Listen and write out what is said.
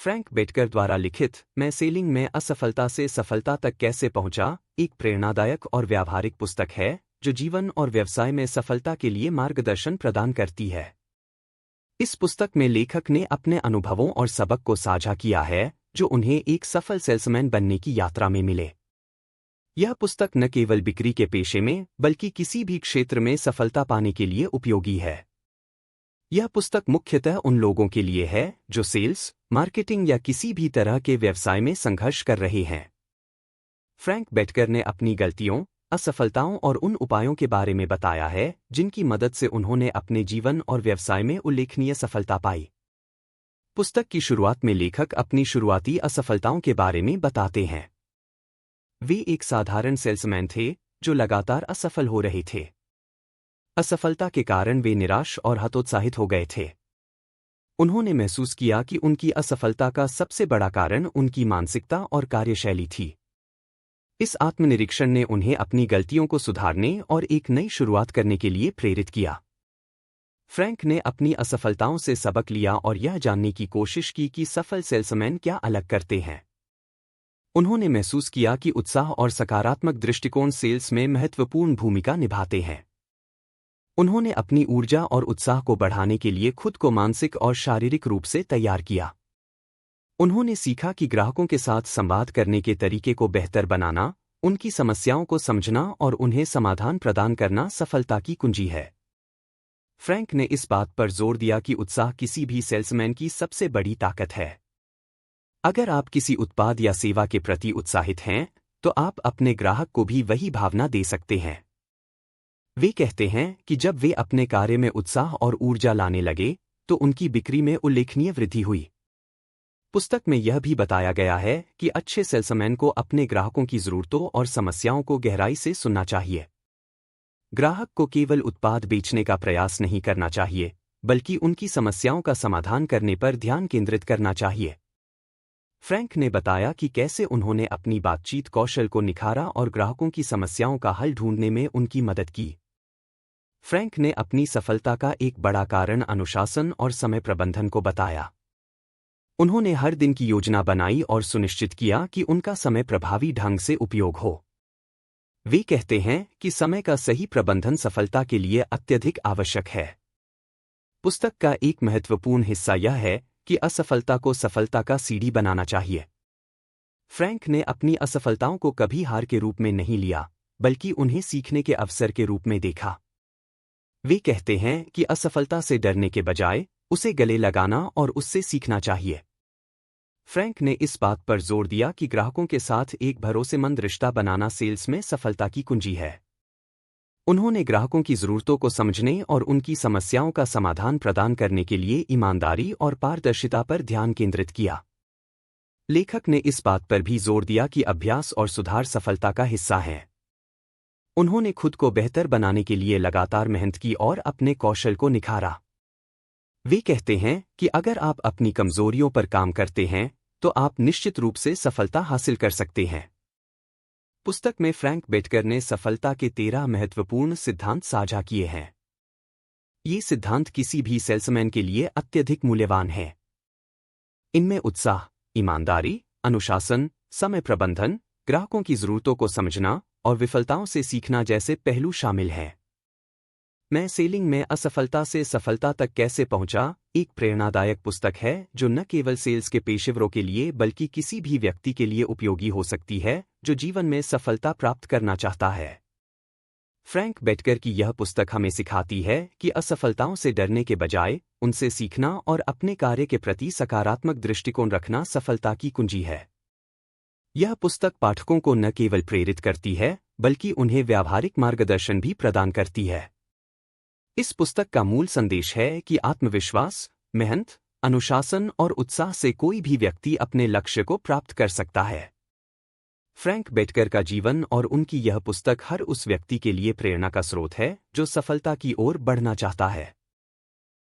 Frank Betkar द्वारा लिखित मैं सेलिंग में असफलता से सफलता तक कैसे पहुंचा एक प्रेरणादायक और व्यावहारिक पुस्तक है जो जीवन और व्यवसाय में सफलता के लिए मार्गदर्शन प्रदान करती है। इस पुस्तक में लेखक ने अपने अनुभवों और सबक को साझा किया है जो उन्हें एक सफल सेल्समैन बनने की यात्रा में मिले। यह पुस्तक न केवल बिक्री के पेशे में बल्कि किसी भी क्षेत्र में सफलता पाने के लिए उपयोगी है। यह पुस्तक मुख्यतः उन लोगों के लिए है जो सेल्स, मार्केटिंग या किसी भी तरह के व्यवसाय में संघर्ष कर रहे हैं। फ्रैंक बेटकर ने अपनी गलतियों, असफलताओं और उन उपायों के बारे में बताया है जिनकी मदद से उन्होंने अपने जीवन और व्यवसाय में उल्लेखनीय सफलता पाई। पुस्तक की शुरुआत में लेखक अपनी शुरुआती असफलताओं के बारे में बताते हैं। वे एक साधारण सेल्समैन थे जो लगातार असफल हो रहे थे। असफलता के कारण वे निराश और हतोत्साहित हो गए थे। उन्होंने महसूस किया कि उनकी असफलता का सबसे बड़ा कारण उनकी मानसिकता और कार्यशैली थी। इस आत्मनिरीक्षण ने उन्हें अपनी गलतियों को सुधारने और एक नई शुरुआत करने के लिए प्रेरित किया। फ्रैंक ने अपनी असफलताओं से सबक लिया और यह जानने की कोशिश की कि सफल सेल्समैन क्या अलग करते हैं। उन्होंने महसूस किया कि उत्साह और सकारात्मक दृष्टिकोण सेल्स में महत्वपूर्ण भूमिका निभाते हैं। उन्होंने अपनी ऊर्जा और उत्साह को बढ़ाने के लिए खुद को मानसिक और शारीरिक रूप से तैयार किया। उन्होंने सीखा कि ग्राहकों के साथ संवाद करने के तरीके को बेहतर बनाना, उनकी समस्याओं को समझना और उन्हें समाधान प्रदान करना सफलता की कुंजी है। फ्रैंक ने इस बात पर जोर दिया कि उत्साह किसी भी सेल्समैन की सबसे बड़ी ताकत है। अगर आप किसी उत्पाद या सेवा के प्रति उत्साहित हैं, तो आप अपने ग्राहक को भी वही भावना दे सकते हैं। वे कहते हैं कि जब वे अपने कार्य में उत्साह और ऊर्जा लाने लगे, तो उनकी बिक्री में उल्लेखनीय वृद्धि हुई। पुस्तक में यह भी बताया गया है कि अच्छे सेल्समैन को अपने ग्राहकों की ज़रूरतों और समस्याओं को गहराई से सुनना चाहिए। ग्राहक को केवल उत्पाद बेचने का प्रयास नहीं करना चाहिए, बल्कि उनकी समस्याओं का समाधान करने पर ध्यान केंद्रित करना चाहिए। फ्रैंक ने बताया कि कैसे उन्होंने अपनी बातचीत कौशल को निखारा और ग्राहकों की समस्याओं का हल ढूंढने में उनकी मदद की। फ्रैंक ने अपनी सफलता का एक बड़ा कारण अनुशासन और समय प्रबंधन को बताया। उन्होंने हर दिन की योजना बनाई और सुनिश्चित किया कि उनका समय प्रभावी ढंग से उपयोग हो। वे कहते हैं कि समय का सही प्रबंधन सफलता के लिए अत्यधिक आवश्यक है। पुस्तक का एक महत्वपूर्ण हिस्सा यह है कि असफलता को सफलता का सीढ़ी बनाना चाहिए। फ्रैंक ने अपनी असफलताओं को कभी हार के रूप में नहीं लिया, बल्कि उन्हें सीखने के अवसर के रूप में देखा। वे कहते हैं कि असफलता से डरने के बजाय उसे गले लगाना और उससे सीखना चाहिए। फ्रैंक ने इस बात पर जोर दिया कि ग्राहकों के साथ एक भरोसेमंद रिश्ता बनाना सेल्स में सफलता की कुंजी है। उन्होंने ग्राहकों की ज़रूरतों को समझने और उनकी समस्याओं का समाधान प्रदान करने के लिए ईमानदारी और पारदर्शिता पर ध्यान केंद्रित किया। लेखक ने इस बात पर भी जोर दिया कि अभ्यास और सुधार सफलता का हिस्सा है। उन्होंने खुद को बेहतर बनाने के लिए लगातार मेहनत की और अपने कौशल को निखारा। वे कहते हैं कि अगर आप अपनी कमजोरियों पर काम करते हैं, तो आप निश्चित रूप से सफलता हासिल कर सकते हैं। पुस्तक में फ्रैंक बेटकर ने सफलता के 13 महत्वपूर्ण सिद्धांत साझा किए हैं। ये सिद्धांत किसी भी सेल्समैन के लिए अत्यधिक मूल्यवान हैं। इनमें उत्साह, ईमानदारी, अनुशासन, समय प्रबंधन, ग्राहकों की ज़रूरतों को समझना और विफलताओं से सीखना जैसे पहलू शामिल हैं। मैं सेलिंग में असफलता से सफलता तक कैसे पहुंचा एक प्रेरणादायक पुस्तक है जो न केवल सेल्स के पेशेवरों के लिए बल्कि किसी भी व्यक्ति के लिए उपयोगी हो सकती है जो जीवन में सफलता प्राप्त करना चाहता है। फ्रैंक बेटकर की यह पुस्तक हमें सिखाती है कि असफलताओं से डरने के बजाय उनसे सीखना और अपने कार्य के प्रति सकारात्मक दृष्टिकोण रखना सफलता की कुंजी है। यह पुस्तक पाठकों को न केवल प्रेरित करती है बल्कि उन्हें व्यावहारिक मार्गदर्शन भी प्रदान करती है। इस पुस्तक का मूल संदेश है कि आत्मविश्वास, मेहनत, अनुशासन और उत्साह से कोई भी व्यक्ति अपने लक्ष्य को प्राप्त कर सकता है। फ्रैंक बेटकर का जीवन और उनकी यह पुस्तक हर उस व्यक्ति के लिए प्रेरणा का स्रोत है जो सफलता की ओर बढ़ना चाहता है।